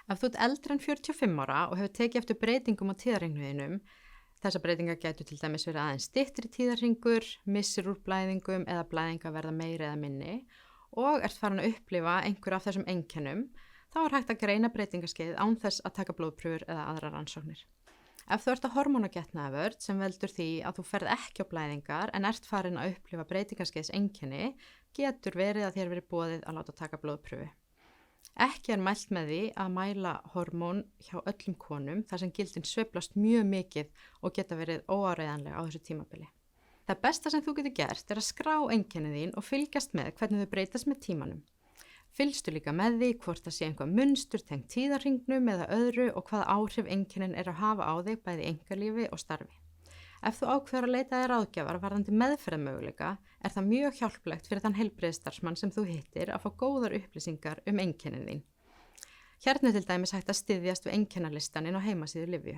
Ef þú ert eldri en 45 ára og hefur tekið eftir breytingum á tíðarhringnum, þessar breytingar gætu til dæmis verið aðeins styttri tíðarhringur, missir úr blæðingum eða blæðingar verða meiri eða minni og ert farin að upplifa einhver af þessum einkennum, þá er hægt að greina breytingaskeið án þess að taka blóðprufur eða aðrar rannsóknir. Ef þú ert að hormónagetnaðarvörn sem veldur því að þú ferð ekki á blæðingar en ert farin að upplifa breytingaskeiðs einkenni, getur verið að þér verið boðið að láta taka blóðprufu. Ekki er mælt með því að mæla hormón hjá öllum konum þar sem gildin sveiflast mjög mikið og geta verið óáreiðanlega á þessu tímabili. Það besta sem þú getur gert er að skrá einkenni þín og fylgjast með hvernig þau breytast með tímanum. Fylgstu líka með því hvort það sé einhver munstur tengt tíðarhringnum eða öðru og hvaða áhrif einkennin er að hafa á þig bæði í einkalífi og starfi. Ef þú ákveður að leita þér ráðgjafar varðandi meðferðarmöguleika er það mjög hjálplegt fyrir þann heilbrigðisstarfsmann sem þú hittir að fá góðar upplýsingar um einkennin þín. Hérna til dæmis hægt að styðjast við einkennalistaninn á heimasíðu Lyfju.